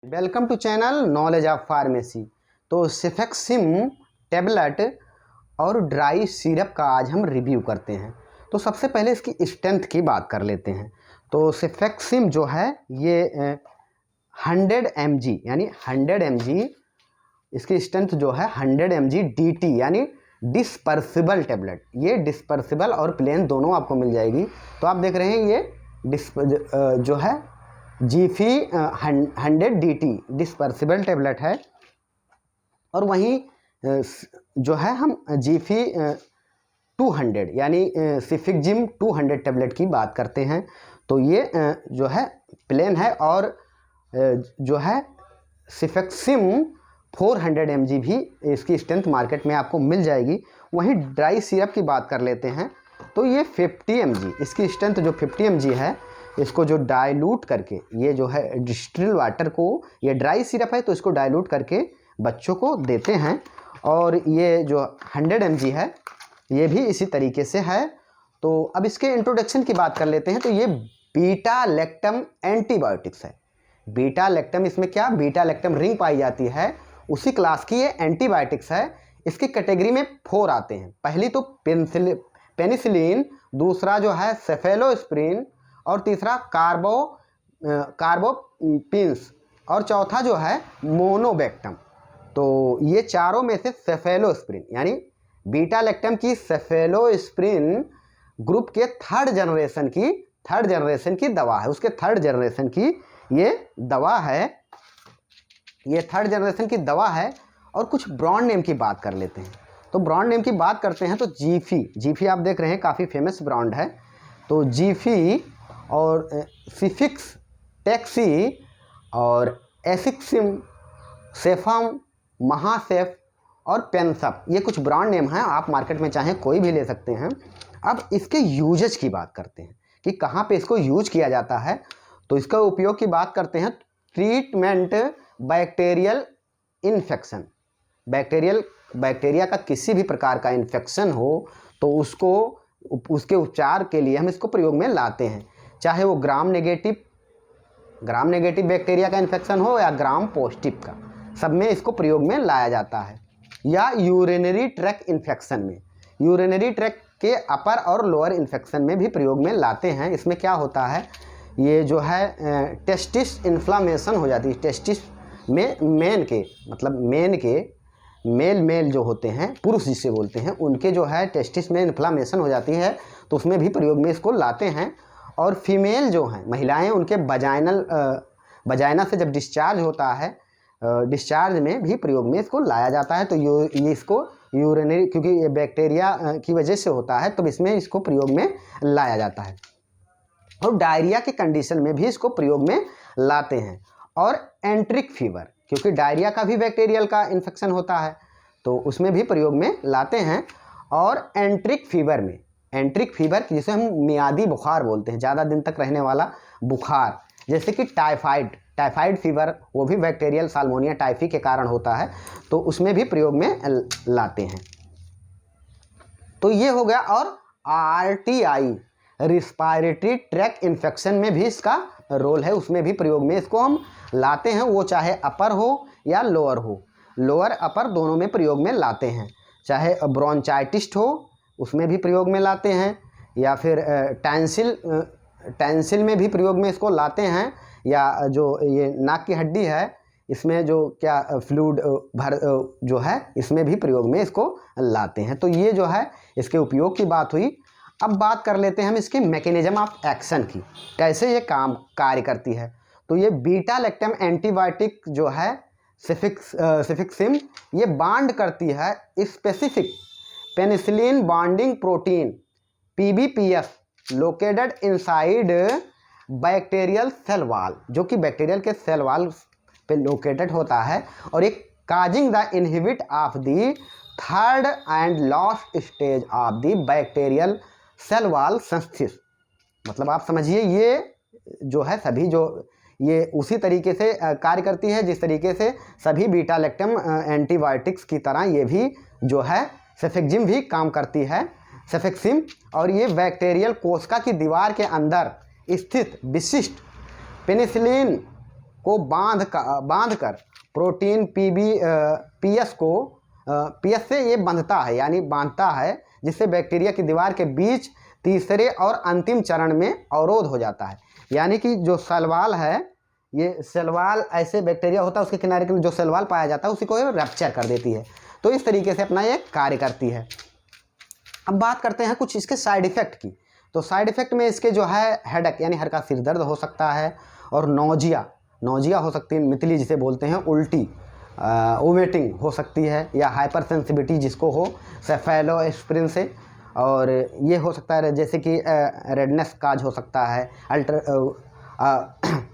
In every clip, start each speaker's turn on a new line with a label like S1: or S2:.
S1: Welcome to channel knowledge of pharmacy. तो cefixime tablet और dry syrup का आज हम रिव्यू करते हैं। तो सबसे पहले इसकी स्ट्रेंथ की बात कर लेते हैं। तो सेफेक्सिम जो है ये 100 mg यानी 100 mg इसकी स्ट्रेंथ जो है 100 mg DT यानी डिस्पर्सिबल टेबलेट। ये डिस्पर्सिबल और प्लेन दोनों आपको मिल जाएगी। तो आप देख रहे हैं ये जो है जीफी 100 DT डिस्पर्सिबल टेबलेट है। और वहीं जो है हम जीफी 200 यानी सेफेक्सिम 200 टेबलेट की बात करते हैं। तो ये जो है प्लेन है और जो है सेफेक्सिम 400 mg भी इसकी स्ट्रेंथ मार्केट में आपको मिल जाएगी। वहीं ड्राई सिरप की बात कर लेते हैं। तो ये 50 mg इसकी स्ट्रेंथ जो 50 mg है, इसको जो डाइल्यूट करके, ये जो है डिस्टिल वाटर को, ये ड्राई सिरप है तो इसको डाइल्यूट करके बच्चों को देते हैं। और ये जो 100 mg है ये भी इसी तरीके से है। तो अब इसके इंट्रोडक्शन की बात कर लेते हैं। तो ये बीटा लैक्टम एंटीबायोटिक्स है। बीटा लैक्टम, इसमें क्या बीटा लैक्टम रिंग पाई जाती है, उसी क्लास की ये एंटीबायोटिक्स है। इसकी कैटेगरी में 4 आते हैं। पहली तो पेनिसिलिन, दूसरा जो है सेफेलोस्प्रिन, और तीसरा कार्बोपिन्स, और चौथा जो है मोनोबेक्टम। तो ये चारों में से सेफेलोस्प्रिन यानी बीटा लैक्टम की सेफेलोस्प्रिन ग्रुप के थर्ड जनरेशन की दवा है। उसके थर्ड जनरेशन की ये दवा है, ये थर्ड जनरेशन की दवा है। और कुछ ब्रांड नेम की बात कर लेते हैं। तो ब्रांड नेम की बात करते हैं तो जीफी आप देख रहे हैं काफ़ी फेमस ब्रांड है। तो जीफी और सिफिक्स, टैक्सी और एसिक्सिम, सेफम, महासेफ और पेंसप, ये कुछ ब्रांड नेम हैं। आप मार्केट में चाहें कोई भी ले सकते हैं। अब इसके यूजेज की बात करते हैं कि कहाँ पे इसको यूज किया जाता है। तो इसका उपयोग की बात करते हैं। ट्रीटमेंट बैक्टीरियल इन्फेक्शन, बैक्टीरिया का किसी भी प्रकार का इन्फेक्शन हो तो उसके उपचार के लिए हम इसको प्रयोग में लाते हैं। चाहे वो ग्राम नेगेटिव बैक्टीरिया का इन्फेक्शन हो या ग्राम पॉजिटिव का, सब में इसको प्रयोग में लाया जाता है। या यूरिनरी ट्रैक्ट इन्फेक्शन में, यूरिनरी ट्रैक्ट के अपर और लोअर इन्फेक्शन में भी प्रयोग में लाते हैं। इसमें क्या होता है, ये जो है टेस्टिस इन्फ्लामेशन हो जाती है। टेस्टिस में मेन के मेल जो होते हैं, पुरुष जिसे बोलते हैं, उनके जो है टेस्टिस में इन्फ्लामेशन हो जाती है, तो उसमें भी प्रयोग में इसको लाते हैं। और फीमेल जो हैं महिलाएं, उनके वजाइना से जब डिस्चार्ज होता है, डिस्चार्ज में भी प्रयोग में इसको लाया जाता है। तो ये इसको यूरिनरी, क्योंकि ये बैक्टीरिया की वजह से होता है, तब इसमें इसको प्रयोग में लाया जाता है। और डायरिया के कंडीशन में भी इसको प्रयोग में लाते हैं। और एंट्रिक फीवर, क्योंकि डायरिया का भी बैक्टीरियल का इन्फेक्शन होता है, तो उसमें भी प्रयोग में लाते हैं। और एंट्रिक फीवर में, एंट्रिक फीवर जिसे हम मियादी बुखार बोलते हैं, ज़्यादा दिन तक रहने वाला बुखार, जैसे कि टाइफाइड फीवर, वो भी बैक्टीरियल साल्मोनिया टाइफी के कारण होता है, तो उसमें भी प्रयोग में लाते हैं। तो ये हो गया। और RTI रिस्पायरेटरी ट्रैक्ट इन्फेक्शन में भी इसका रोल है, उसमें भी प्रयोग में इसको हम लाते हैं। वो चाहे अपर हो या लोअर हो, लोअर अपर दोनों में प्रयोग में लाते हैं। चाहे ब्रोंचाइटिस हो, उसमें भी प्रयोग में लाते हैं। या फिर टैंसिल में भी प्रयोग में इसको लाते हैं। या जो ये नाक की हड्डी है, इसमें जो क्या फ्लूइड जो है, इसमें भी प्रयोग में इसको लाते हैं। तो ये जो है इसके उपयोग की बात हुई। अब बात कर लेते हैं हम इसके मैकेनिज्म ऑफ एक्शन की, कैसे ये कार्य करती है। तो ये बीटा लैक्टम एंटीबायोटिक जो है सेफेक्सिम, ये बांड करती है specific penicillin binding protein PBPS located inside bacterial cell wall, जो कि बैक्टीरियल के सेल वॉल पे लोकेटेड होता है। और एक causing the inhibit of the third and last stage of the bacterial cell wall synthesis. मतलब आप समझिए, ये जो है सभी जो ये उसी तरीके से कार्य करती है जिस तरीके से सभी बीटा लैक्टम एंटीबायोटिक्स की तरह ये भी जो है सेफेक्सिम भी काम करती है। सेफेक्सिम, और ये बैक्टीरियल कोशिका की दीवार के अंदर स्थित विशिष्ट पेनिसिलिन को बांध कर प्रोटीन पीएस को पीएस से ये बंधता है, यानी बांधता है, जिससे बैक्टीरिया की दीवार के बीच तीसरे और अंतिम चरण में अवरोध हो जाता है। यानी कि जो सेलवाल है, ये सेलवाल ऐसे बैक्टीरिया होता है, उसके किनारे के जो सेलवाल पाया जाता है उसी को ये रैप्चर कर देती है। तो इस तरीके से अपना ये कार्य करती है। अब बात करते हैं कुछ इसके साइड इफ़ेक्ट की। तो साइड इफ़ेक्ट में इसके जो है हेडेक यानी हल्का सिर दर्द हो सकता है, और नोजिया हो सकती है, मितली जिसे बोलते हैं, उल्टी, वोमिटिंग हो सकती है, या हाइपर सेंसिटिविटी जिसको हो सेफेलोस्प्रिन से, और ये हो सकता है जैसे कि रेडनेस काज हो सकता है,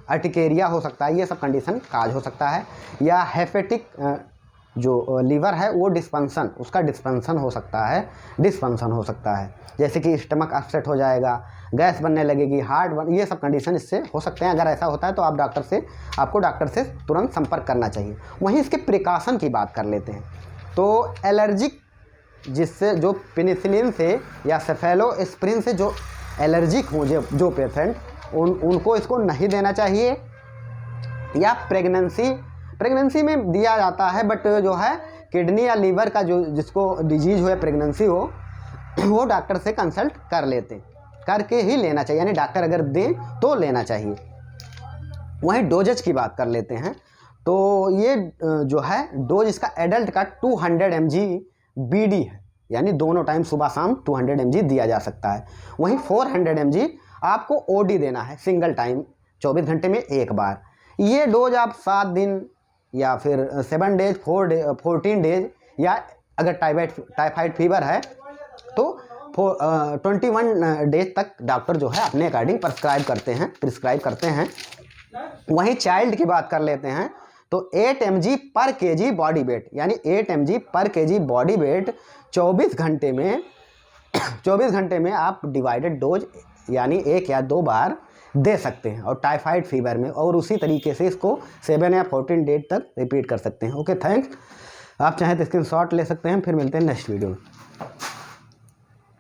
S1: अर्टिकेरिया हो सकता है, ये सब कंडीशन काज हो सकता है, या हेपेटिक जो लीवर है वो डिस्फंक्शन हो सकता है, जैसे कि स्टमक अपसेट हो जाएगा, गैस बनने लगेगी, ये सब कंडीशन इससे हो सकते हैं। अगर ऐसा होता है तो आपको डॉक्टर से तुरंत संपर्क करना चाहिए। वहीं इसके प्रिकॉशन की बात कर लेते हैं। तो एलर्जिक जिससे जो पेनिसिलिन से या सेफेलोस्प्रिन से जो एलर्जिक हो जो पेशेंट, उनको इसको नहीं देना चाहिए। या प्रेगनेंसी में दिया जाता है, बट जो है किडनी या लीवर का जिसको डिजीज हो या प्रेगनेंसी हो, वो डॉक्टर से कंसल्ट करके ही लेना चाहिए, यानी डॉक्टर अगर दें तो लेना चाहिए। वहीं डोजेज की बात कर लेते हैं। तो ये जो है डोज इसका एडल्ट का 200 mg BD है, यानी दोनों टाइम सुबह शाम 200 mg दिया जा सकता है। वहीं 400 mg आपको OD देना है, सिंगल टाइम 24 घंटे में एक बार। ये डोज आप 7 दिन या फिर 7 डेज 14 डेज, या अगर टाइफाइड फीवर है तो 21 डेज तक डॉक्टर जो है अपने अकॉर्डिंग प्रिस्क्राइब करते हैं। वहीं चाइल्ड की बात कर लेते हैं। तो 8 mg पर kg बॉडी वेट, यानी 8 mg पर kg बॉडी वेट 24 घंटे में आप डिवाइडेड डोज यानी 1 या 2 बार दे सकते हैं, और टाइफाइड फीवर में, और उसी तरीके से इसको 7 या 14 डेज तक रिपीट कर सकते हैं। Okay, thanks. आप चाहें तो स्क्रीनशॉट ले सकते हैं। फिर मिलते हैं नेक्स्ट वीडियो में।